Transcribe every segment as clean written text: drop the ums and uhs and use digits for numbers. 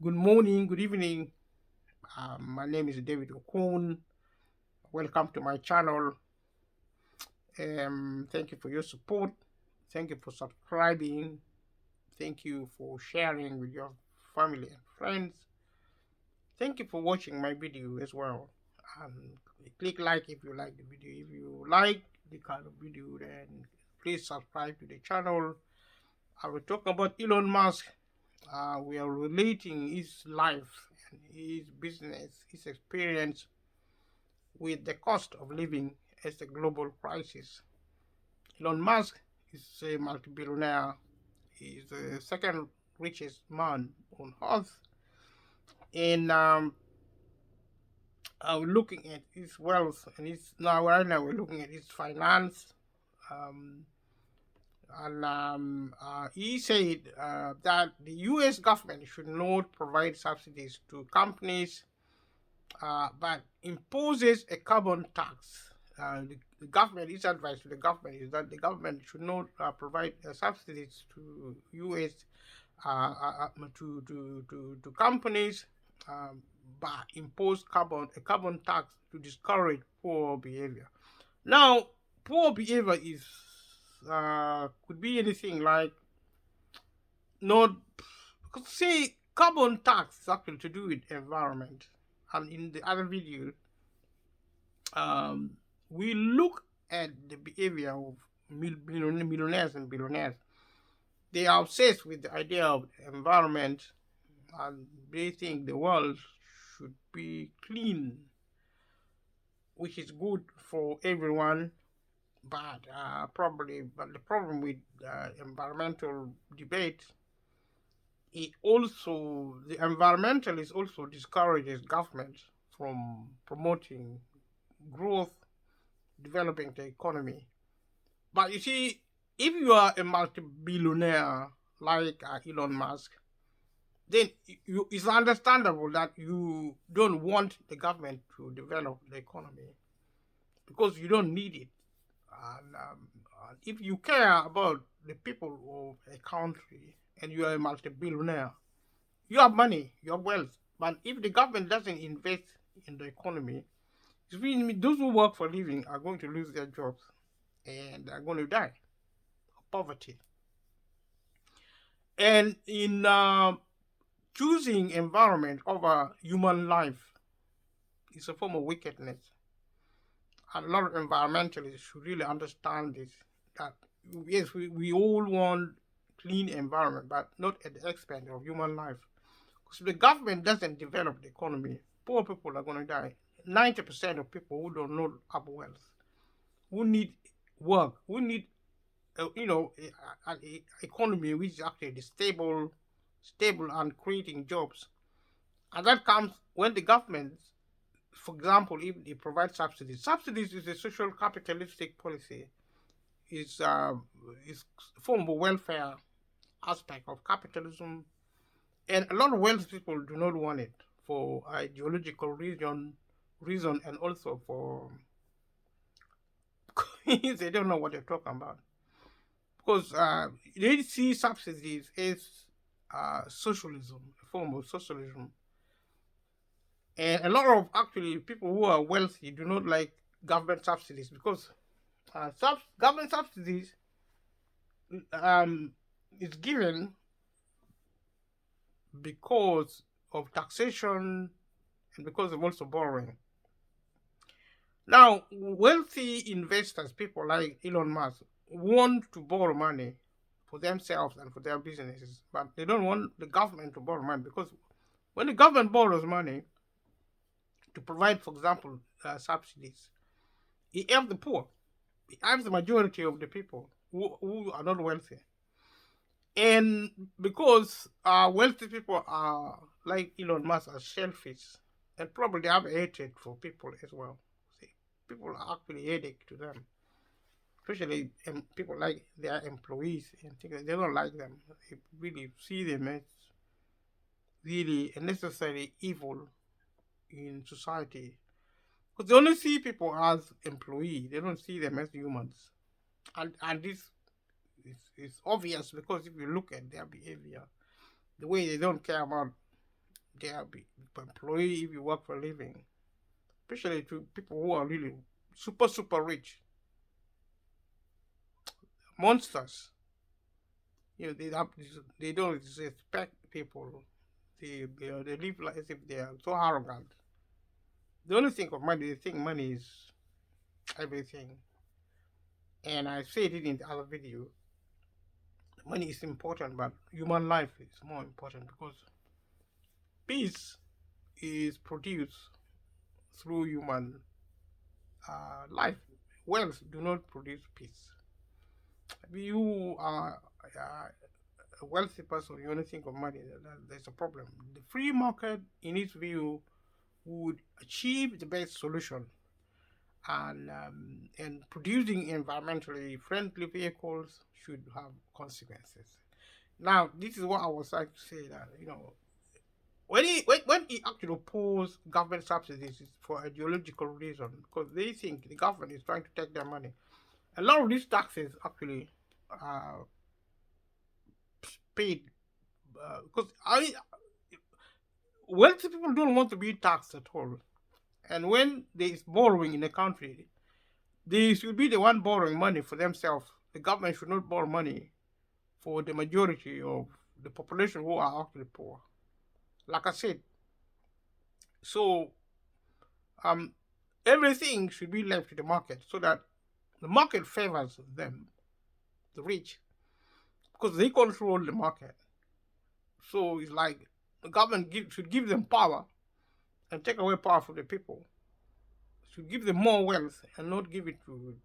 Good morning, good evening. My name is David Okun. Welcome to my channel. Thank you for your support. Thank you for subscribing. Thank you for sharing with your family and friends. Thank you for watching my video as well. Um, Click like if you like the video. If you like the kind of video, then please subscribe to the channel. I will talk about Elon Musk. We are relating his life and his business, his experience with the cost of living as a global crisis. Elon Musk is a multi-billionaire. He's the second richest man on earth. And looking at his wealth and his right now we're looking at his finance. Um, and he said that the U.S. government should not provide subsidies to companies but imposes a carbon tax. The government, his advice to the government is that the government should not provide subsidies to U.S. To companies, but impose a carbon tax to discourage poor behavior. Now, poor behavior is could be anything like not say carbon tax is actually to do with environment, and in the other video um, we look at the behavior of millionaires and billionaires. They are obsessed with the idea of environment, and they think the world should be clean, which is good for everyone. But the problem with environmental debate, the environmentalists also discourages government from promoting growth, developing the economy. But you see, if you are a multi-billionaire like Elon Musk, then it's understandable that you don't want the government to develop the economy because you don't need it. And if you care about the people of a country and you are a multi-billionaire, you have money, you have wealth. But if the government doesn't invest in the economy, it means those who work for a living are going to lose their jobs and are going to die of poverty. And in choosing environment over human life is a form of wickedness. And a lot of environmentalists should really understand this. That yes, we all want clean environment, but not at the expense of human life. Because if the government doesn't develop the economy, poor people are going to die. 90% of people who don't know have wealth, who need work, who need an economy which is actually stable and creating jobs. And that comes when the government, for example, if they provide subsidies. Subsidies is a social capitalistic policy. Is a form of welfare aspect of capitalism, and a lot of wealthy people do not want it for ideological reason, and also for they don't know what they're talking about because they see subsidies as socialism, a form of socialism. And a lot of actually people who are wealthy do not like government subsidies because government subsidies is given because of taxation and because of also borrowing. Now, wealthy investors, people like Elon Musk, want to borrow money for themselves and for their businesses, but they don't want the government to borrow money because when the government borrows money to provide, for example, subsidies, it helps the poor. It helps the majority of the people who are not wealthy. And because wealthy people are like Elon Musk are selfish and probably have hatred for people as well. See, people are actually headache to them, especially people like their employees and things. They don't like them. They really see them as really a necessary evil in society. Because they only see people as employees. They don't see them as humans. And this is obvious because if you look at their behavior, the way they don't care about they are employee if you work for a living, especially to people who are really super super rich monsters. They don't respect people. They live like as if they are so arrogant. They only think of money. They think money is everything. And I said it in the other video. Money is important, but human life is more important because peace is produced through human life. Wealth do not produce peace. If you are a wealthy person, you only think of money, there's a problem. The free market, in its view, would achieve the best solution, and producing environmentally friendly vehicles should have consequences. Now, this is what I was trying to say, that when he actually oppose government subsidies, it's for ideological reason, because they think the government is trying to take their money. A lot of these taxes actually are paid because wealthy people don't want to be taxed at all. And when there is borrowing in a country, they should be the one borrowing money for themselves. The government should not borrow money for the majority of the population who are actually poor. Like I said, so um, everything should be left to the market so that the market favors them, the rich, because they control the market. So it's like the government should give them power and take away power from the people. Should give them more wealth and not give it to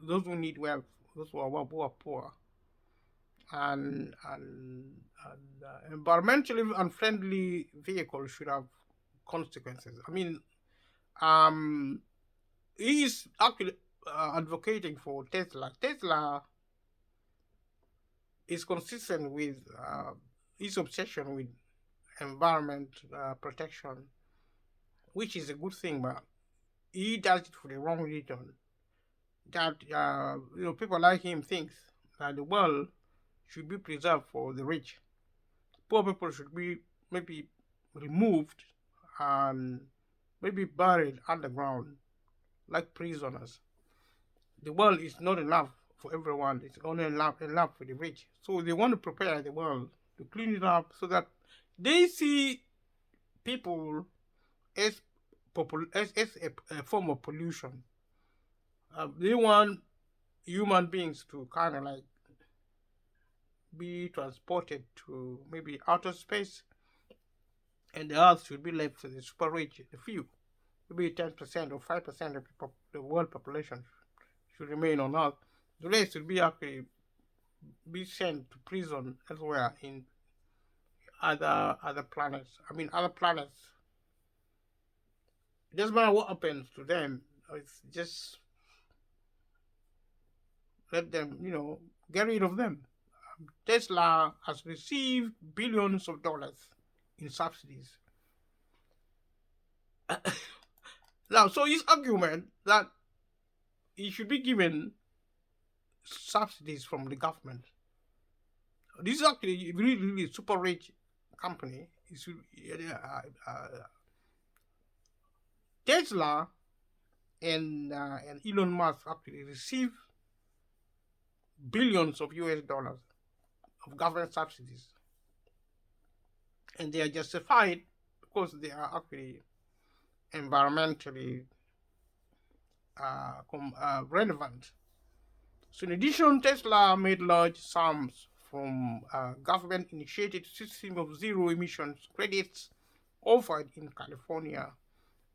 those who need wealth, those who are poor. And environmentally unfriendly vehicles should have consequences. I mean, he is actually advocating for Tesla. Tesla is consistent with his obsession with environment protection, which is a good thing, but he does it for the wrong reason. That people like him thinks that the world should be preserved for the rich. Poor people should be maybe removed and maybe buried underground like prisoners. The world is not enough for everyone. It's only enough for the rich. So they want to prepare the world to clean it up so that they see people as a form of pollution. They want human beings to kind of like be transported to maybe outer space, and the earth should be left for the super rich, the few. Maybe 10% or 5% of the world population should remain on earth. The rest should be actually be sent to prison elsewhere in other planets. I mean, other planets. It doesn't matter what happens to them. It's just let them, get rid of them. Tesla has received billions of dollars in subsidies. Now, so his argument that he should be given subsidies from the government. This is actually a really, really super rich company. Tesla and Elon Musk actually receive billions of US dollars of government subsidies, and they are justified because they are actually environmentally relevant. So in addition, Tesla made large sums from government-initiated system of zero emissions credits offered in California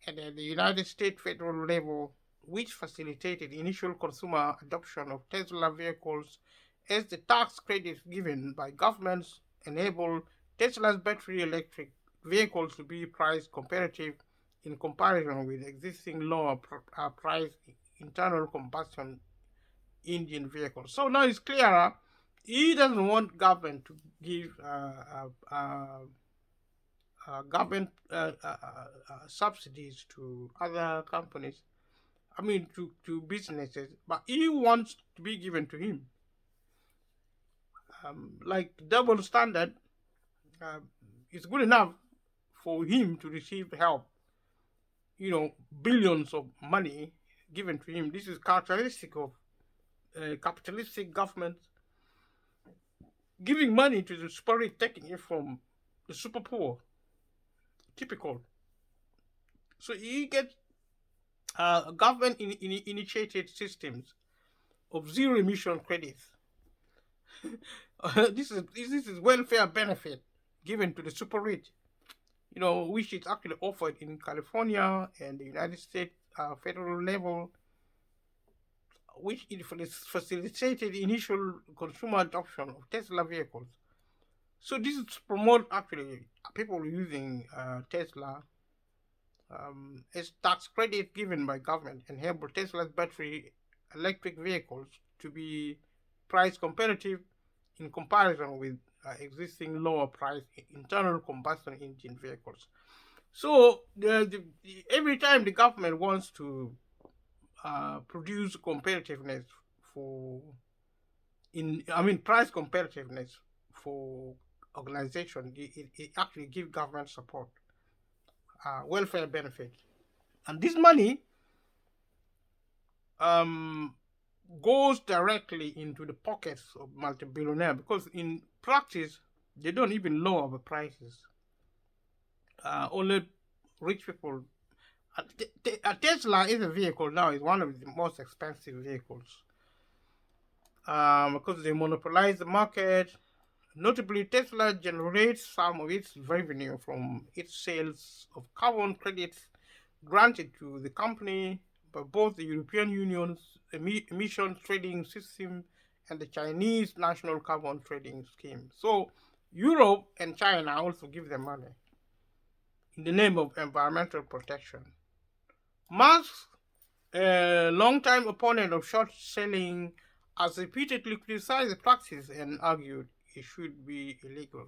and at the United States federal level, which facilitated initial consumer adoption of Tesla vehicles, as the tax credits given by governments enable Tesla's battery electric vehicles to be price competitive in comparison with existing lower priced internal combustion engine vehicles. So now it's clearer. He doesn't want government to give government subsidies to other companies. I mean, to businesses, but he wants to be given to him. Like double standard is good enough for him to receive help, billions of money given to him. This is characteristic of capitalistic governments giving money to the super rich, taking it from the super poor. Typical. So you get government initiated systems of zero emission credits. This is welfare benefit given to the super rich, which is actually offered in California and the United States federal level, which it facilitated initial consumer adoption of Tesla vehicles. So this is to promote actually people using Tesla as tax credit given by government, enable Tesla's battery electric vehicles to be price competitive in comparison with existing lower price internal combustion engine vehicles. So every time the government wants to produce competitiveness price competitiveness for organization, it actually gives government support, welfare benefit, and this money goes directly into the pockets of multi-billionaires, because in practice they don't even lower the prices. Only rich people. A Tesla is a vehicle now, is one of the most expensive vehicles because they monopolize the market. Notably, Tesla generates some of its revenue from its sales of carbon credits granted to the company by both the European Union's emission trading system and the Chinese national carbon trading scheme. So Europe and China also give them money in the name of environmental protection. Musk, a long-time opponent of short selling, has repeatedly criticized the practice and argued it should be illegal.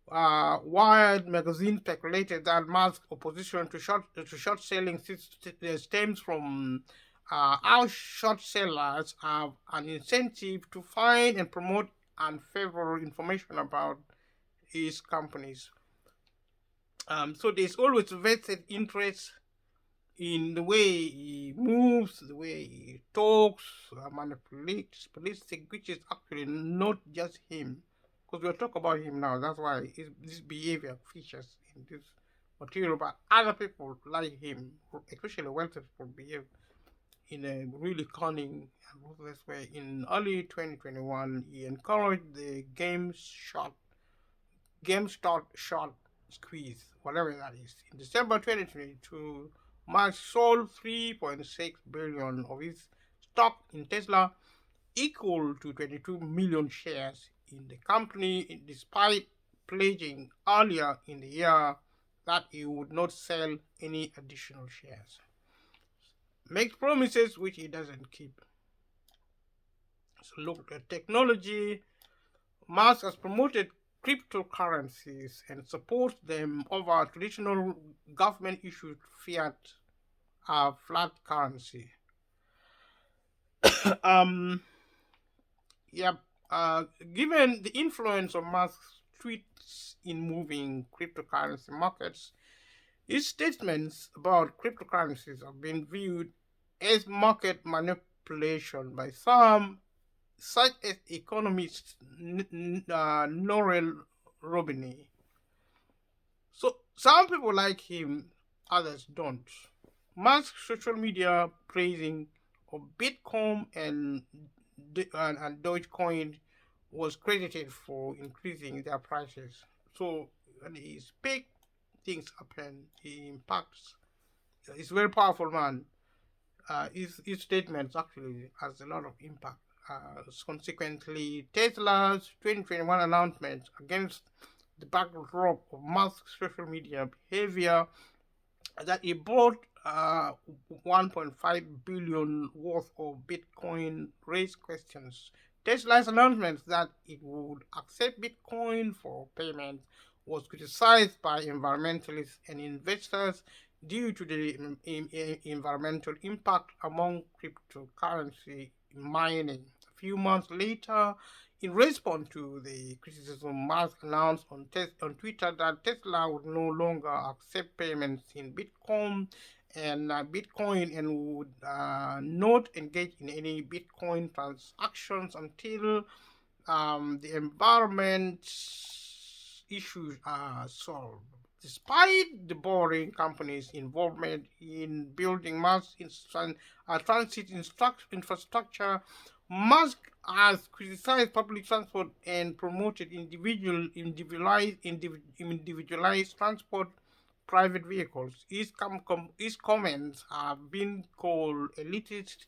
Wired magazine speculated that Musk's opposition to short selling stems from how short sellers have an incentive to find and promote unfavorable information about his companies. So there's always vested interest in the way he moves, the way he talks, manipulates, politic, which is actually not just him. Because we'll talk about him now. That's why this behavior features in this material. But other people like him, especially wealthy people, behave in a really cunning and ruthless way. In early 2021, he encouraged the GameStop short squeeze, whatever that is. In December 2022, Musk sold 3.6 billion of his stock in Tesla, equal to 22 million shares in the company, despite pledging earlier in the year that he would not sell any additional shares. Makes promises which he doesn't keep. So look at technology. Musk has promoted cryptocurrencies and supports them over traditional government-issued fiat flat currency. Given the influence of Musk's tweets in moving cryptocurrency markets, his statements about cryptocurrencies have been viewed as market manipulation by some, such as economist Norel Robini. So some people like him, others don't. Musk's social media praising of Bitcoin and Dogecoin was credited for increasing their prices. So when he speaks, things happen. He impacts. He's a very powerful man. His statements actually has a lot of impact. Consequently, Tesla's 2021 announcement against the backdrop of Musk's social media behavior that he bought 1.5 billion worth of Bitcoin raised questions. Tesla's announcement that it would accept Bitcoin for payment was criticized by environmentalists and investors due to the environmental impact among cryptocurrency mining. A few months later, In response to the criticism, Musk announced on Twitter that Tesla would no longer accept payments in Bitcoin and would not engage in any Bitcoin transactions until the environment issues are solved. Despite the boring company's involvement in building mass transit infrastructure, Musk has criticized public transport and promoted individualized transport private vehicles. His comments have been called elitist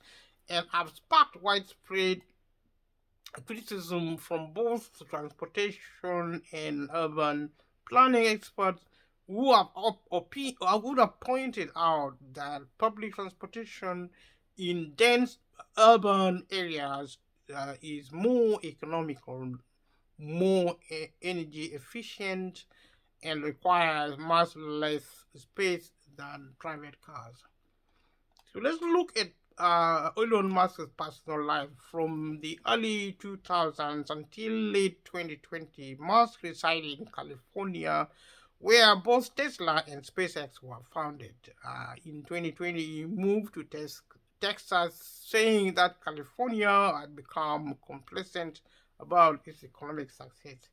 and have sparked widespread criticism from both transportation and urban planning experts who have pointed out that public transportation in dense urban areas is more economical, more energy efficient, and requires much less space than private cars. So let's look at Elon Musk's personal life from the early 2000s until late 2020. Musk resided in California, where both Tesla and SpaceX were founded. In 2020, he moved to Texas, saying that California had become complacent about its economic success.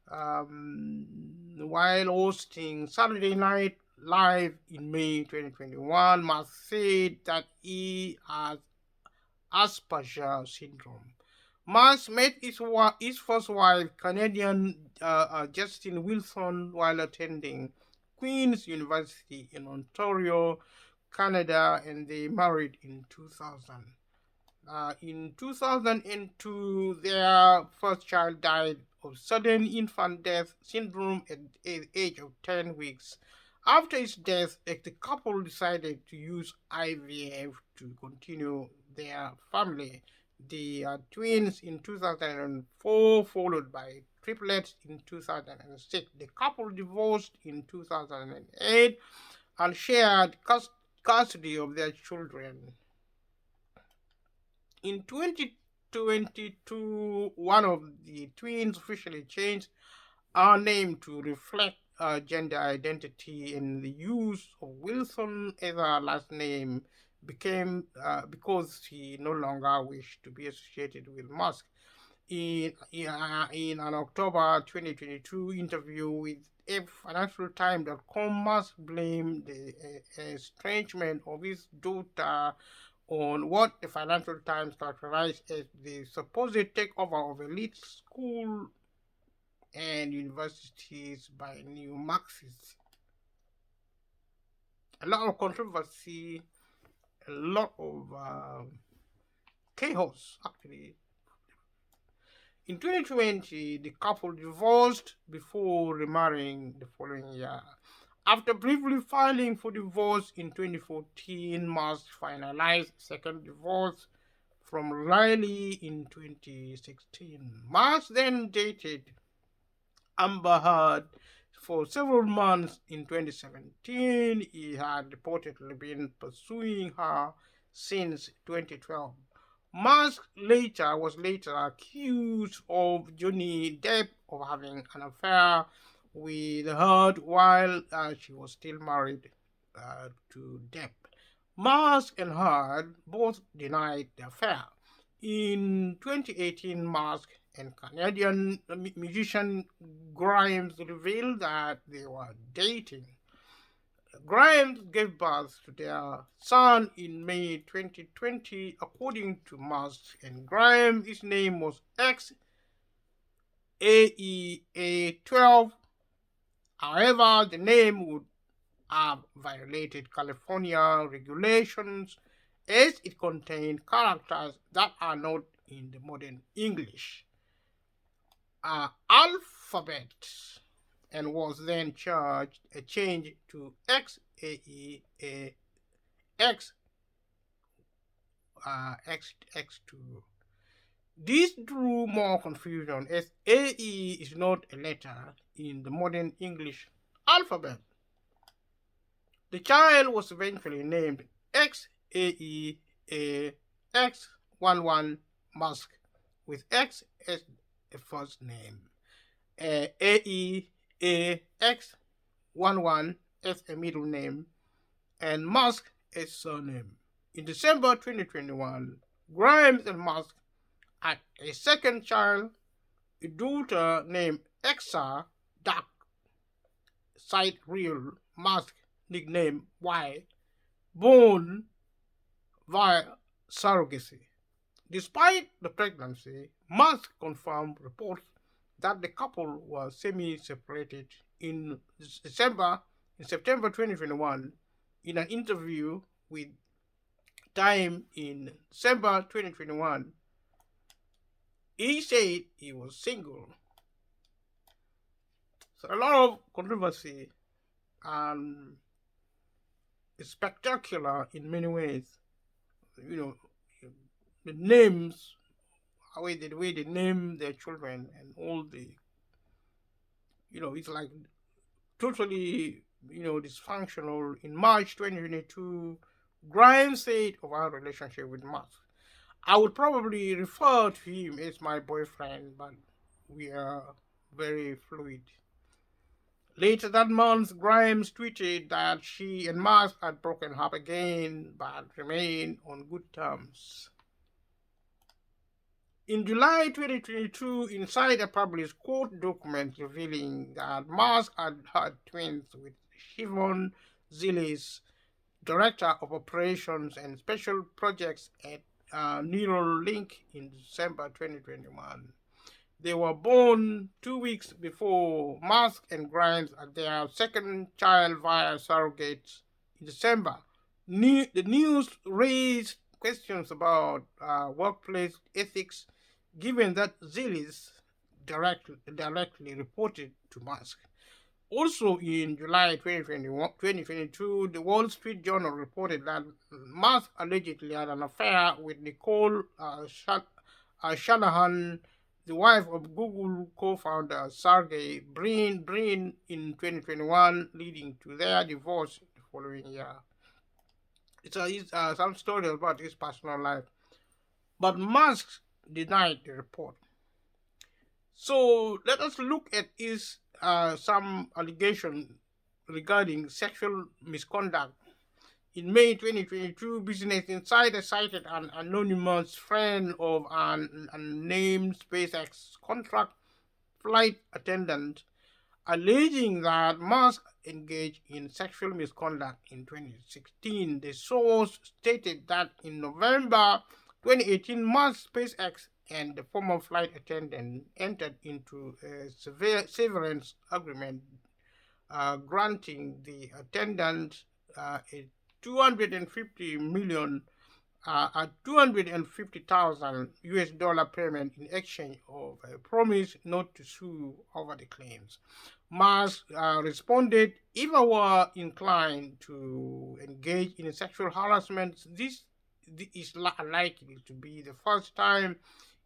While hosting Saturday Night Live in May 2021, Musk said that he has Asperger syndrome. Musk met his first wife, Canadian Justin Wilson, while attending Queen's University in Ontario, Canada, and they married in 2000. In 2002, their first child died of sudden infant death syndrome at the age of 10 weeks. After his death, the couple decided to use IVF to continue their family. The twins in 2004, followed by triplets in 2006. The couple divorced in 2008 and shared custody of their children. In 2022, one of the twins officially changed her name to reflect her gender identity, and the use of Wilson as her last name became because she no longer wished to be associated with Musk. In an October 2022 interview with financialtimes.com, Musk blamed the estrangement of his daughter on what the Financial Times characterized as the supposed takeover of elite school and universities by new Marxists. A lot of controversy, a lot of chaos, actually. In 2020, the couple divorced before remarrying the following year. After briefly filing for divorce in 2014, Musk finalized second divorce from Riley in 2016. Musk then dated Amber Heard for several months. In 2017, he had reportedly been pursuing her since 2012. Musk was later accused of Johnny Depp of having an affair with Heard while she was still married to Depp. Musk and Heard both denied the affair. In 2018, Musk and Canadian musician Grimes revealed that they were dating. Grimes gave birth to their son in May 2020, according to Musk and Grimes. His name was XAEA12. However, the name would have violated California regulations as it contained characters that are not in the modern English alphabet, and was then changed to XAEA X2. This drew more confusion as AE is not a letter in the modern English alphabet. The child was eventually named XAEA X11 Musk, with X as a first name, AEAX11 as a middle name, and Musk as surname. In December 2021, Grimes and Musk had a second child, a daughter named Exa, dark side real Musk nickname Y, born via surrogacy. Despite the pregnancy, Musk confirmed reports that the couple were semi-separated in December in September 2021. In an interview with Time in December 2021, he said he was single. So a lot of controversy and it's spectacular in many ways. You know, the names, the way they name their children, and all the, it's like totally, dysfunctional. In March 2022, Grimes said of our relationship with Musk, I would probably refer to him as my boyfriend, but we are very fluid. Later that month, Grimes tweeted that she and Musk had broken up again, but remained on good terms. In July 2022, Insider published court documents revealing that Musk had had twins with Siobhan Zilis, Director of Operations and Special Projects at Neuralink, in December 2021. They were born 2 weeks before Musk and Grimes had their second child via surrogates in December. The news raised questions about workplace ethics, given that Zilis directly reported to Musk. Also in July 2022, the Wall Street Journal reported that Musk allegedly had an affair with Nicole Shanahan, the wife of Google co-founder Sergey Brin in 2021, leading to their divorce the following year. It's some story about his personal life. But Musk denied the report. So let us look at some allegations regarding sexual misconduct. In May 2022, Business Insider cited an anonymous friend of an unnamed SpaceX contract flight attendant, alleging that Musk engaged in sexual misconduct in 2016. The source stated that in November 2018, Musk, SpaceX, and the former flight attendant entered into a severance agreement granting the attendant a 250 million a 250,000 US dollar payment in exchange of a promise not to sue over the claims. Musk responded, if I were inclined to engage in sexual harassment, this is likely to be the first time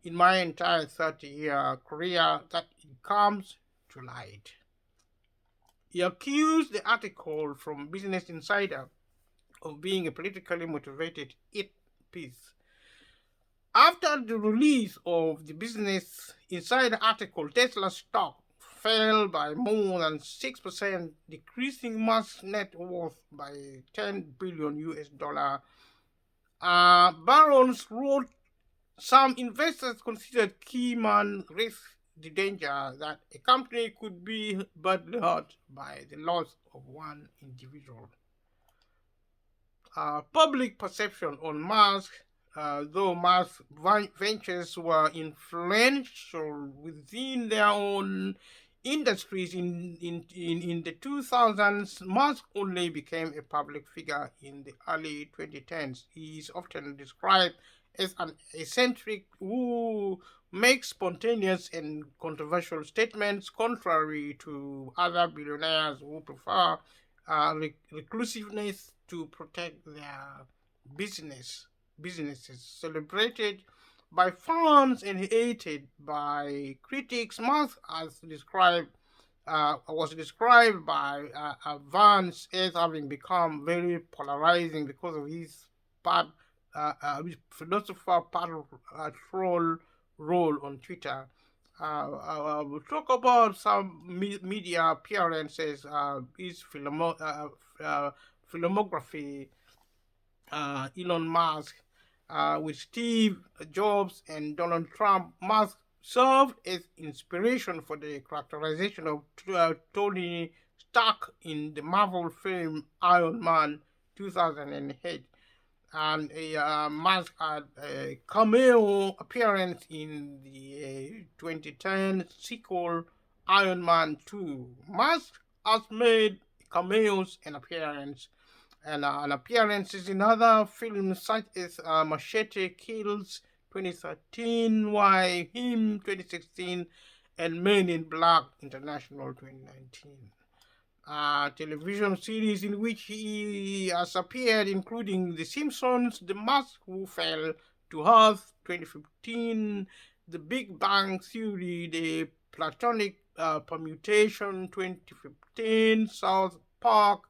in my entire 30-year career that it comes to light. He accused the article from Business Insider of being a politically motivated hit piece. After the release of the Business Insider article, Tesla stock fell by more than 6%, decreasing Musk's net worth by 10 billion US dollar. Barons wrote, some investors considered Keyman risk the danger that a company could be badly hurt by the loss of one individual. Public perception on Musk, though Musk's ventures were influential within their own industries in the 2000s, Musk only became a public figure in the early 2010s. He is often described as an eccentric who makes spontaneous and controversial statements, contrary to other billionaires who prefer reclusiveness to protect their businesses. Celebrated by fans and hated by critics, Musk was described by Vance as having become very polarizing because of his philosopher troll role on Twitter. We'll talk about some media appearances, his filmography, Elon Musk, with Steve Jobs and Donald Trump. Musk served as inspiration for the characterization of Tony Stark in the Marvel film Iron Man 2008. And Musk had a cameo appearance in the 2010 sequel Iron Man 2. Musk has made cameos and appearances in other films such as Machete Kills 2013, Why Him 2016, and Men in Black International 2019. Television series in which he has appeared, including The Simpsons, The Mask Who Fell to Earth 2015, The Big Bang Theory, The Platonic Permutation 2015, South Park,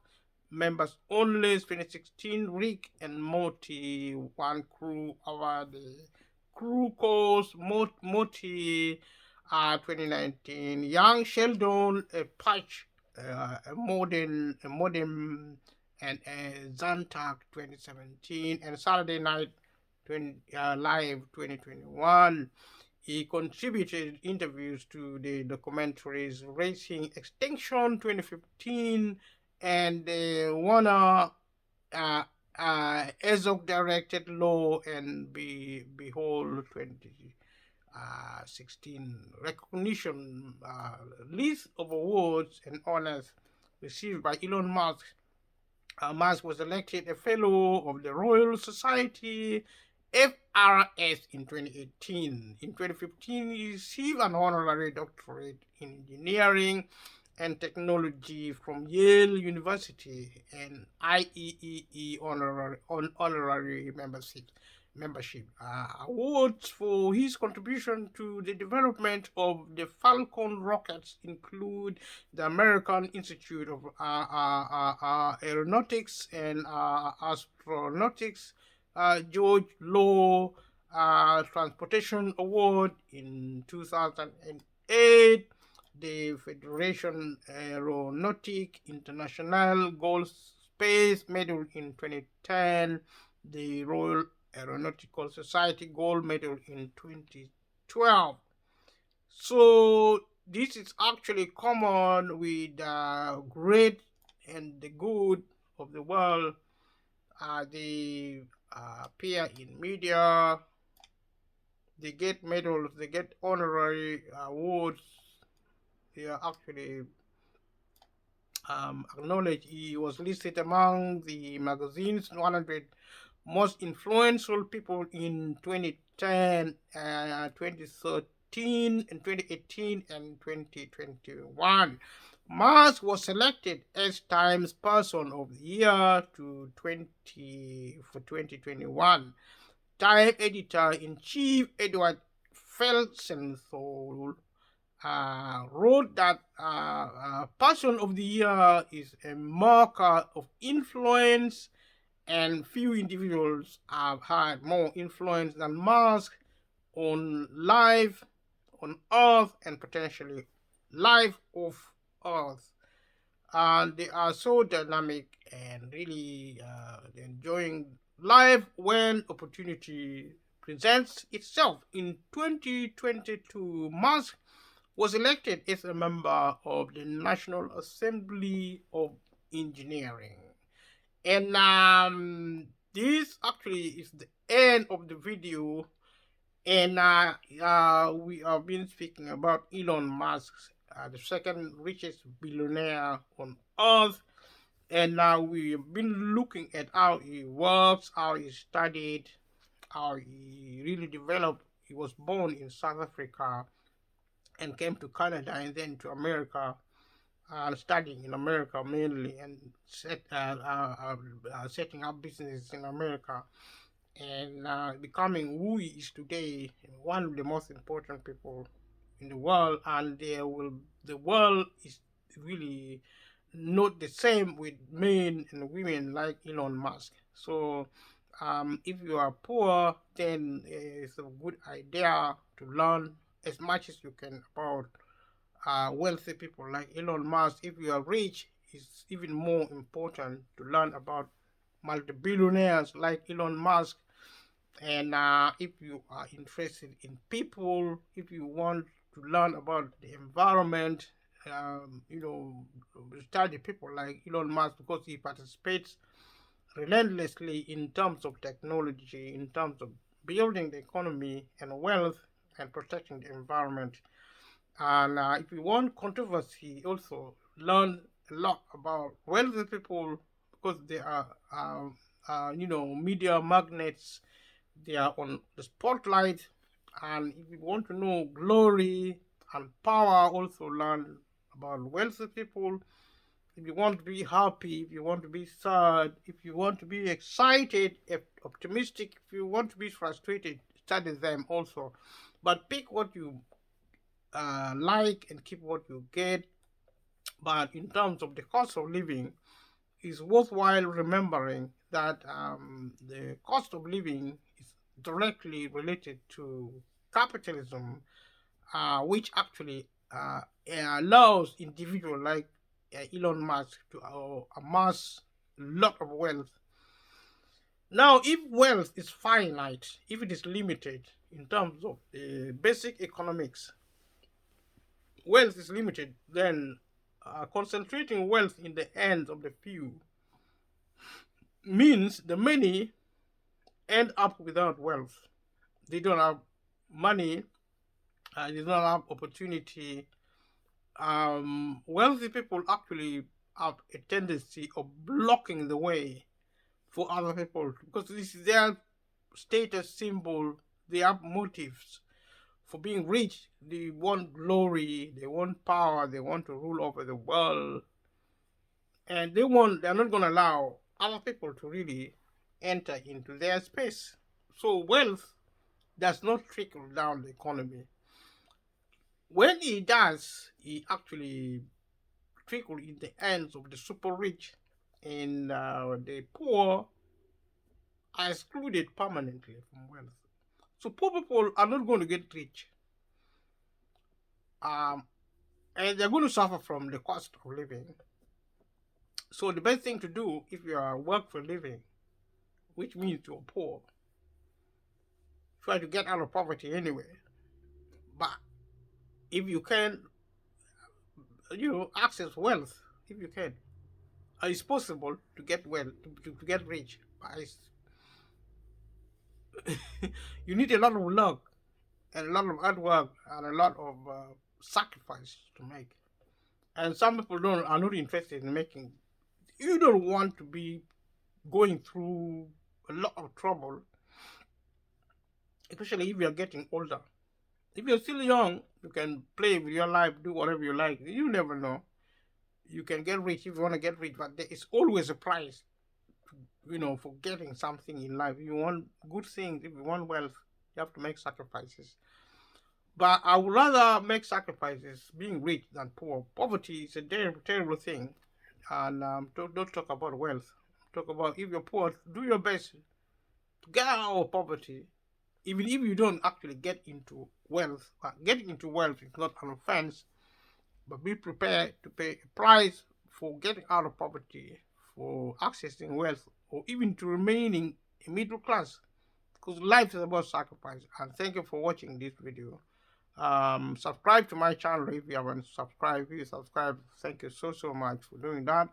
Members Only 2016, Rick and Morty, One Crew Over the Crew Course, Morty 2019, Young Sheldon, a Patch, a modem, and Zantac 2017, and Saturday Night Live 2021. He contributed interviews to the documentaries Racing Extinction 2015 and Warner Herzog directed Law and Behold 2016 recognition list of awards and honors received by Elon Musk. Musk was elected a Fellow of the Royal Society FRS in 2018. In 2015, he received an honorary doctorate in engineering and technology from Yale University and IEEE honorary membership. Awards for his contribution to the development of the Falcon rockets include the American Institute of Aeronautics and Astronautics, George Low Transportation Award in 2008, the Federation Aeronautique International Gold Space Medal in 2010, the Royal Aeronautical Society Gold Medal in 2012. So this is actually common with the great and the good of the world. They appear in media, they get medals, they get honorary awards. They are actually acknowledged. He was listed among the magazine's 100 most influential people in 2010, 2013, and 2018, and 2021. Musk was selected as Times Person of the Year for 2021. Time Editor-in-Chief Edward Felsenthal wrote that Person of the Year is a marker of influence, and few individuals have had more influence than Musk on life on Earth and potentially life off Earth. And they are so dynamic and really enjoying life when opportunity presents itself. In 2022, Musk was elected as a member of the National Assembly of Engineering. And this actually is the end of the video. And we have been speaking about Elon Musk, the second richest billionaire on Earth. And now we've been looking at how he works, how he studied, how he really developed. He was born in South Africa and came to Canada and then to America, studying in America mainly, and setting up businesses in America, and becoming who he is today, one of the most important people in the world. And the world is really not the same with men and women like Elon Musk. So if you are poor, then it's a good idea to learn as much as you can about wealthy people like Elon Musk. If you are rich, it's even more important to learn about multi-billionaires like Elon Musk. And if you are interested in people, if you want to learn about the environment, study people like Elon Musk because he participates relentlessly in terms of technology, in terms of building the economy and wealth and protecting the environment. And if you want controversy, also learn a lot about wealthy people because they are, media magnets. They are on the spotlight. And if you want to know glory and power, also learn about wealthy people. If you want to be happy, if you want to be sad, if you want to be excited, if optimistic, if you want to be frustrated, study them also. But pick what you like and keep what you get. But in terms of the cost of living, it's worthwhile remembering that the cost of living is directly related to capitalism, which actually allows individuals like Elon Musk to amass a lot of wealth. Now, if wealth is finite, if it is limited in terms of the basic economics, wealth is limited, then concentrating wealth in the hands of the few means the many end up without wealth. They don't have money, they don't have opportunity. Wealthy people actually have a tendency of blocking the way for other people because this is their status symbol. They have motives for being rich. They want glory, they want power, they want to rule over the world, and they're not going to allow other people to really enter into their space. So wealth does not trickle down the economy. When it does, it actually trickle in the hands of the super rich, and the poor are excluded permanently from wealth. So poor people are not going to get rich, um, and they're going to suffer from the cost of living. So the best thing to do if you are work for a living, which means you're poor, try to get out of poverty anyway. But if you can, access wealth. If you can, it's possible to get to get rich. But you need a lot of luck and a lot of hard work and a lot of sacrifice to make. And some people don't are not interested in making. You don't want to be going through a lot of trouble, especially if you're getting older. If you're still young, you can play with your life, do whatever you like. You never know. You can get rich if you want to get rich, but there is always a price, for getting something in life. If you want good things, if you want wealth, you have to make sacrifices. But I would rather make sacrifices being rich than poor. Poverty is a terrible, terrible thing. And don't talk about wealth. Talk about if you're poor, do your best to get out of poverty. Even if you don't actually get into wealth, getting into wealth is not an offense, but be prepared to pay a price for getting out of poverty, for accessing wealth, or even to remaining a middle class. Because life is about sacrifice. And thank you for watching this video. Subscribe to my channel if you haven't subscribed. Please subscribe. Thank you so much for doing that.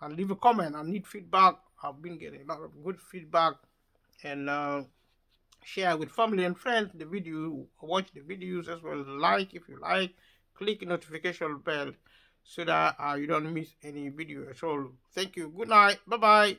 And leave a comment. I need feedback. I've been getting a lot of good feedback. And share with family and friends the video. Watch the videos as well. Like if you like. Click the notification bell so that you don't miss any video at all. Thank you. Good night. Bye bye.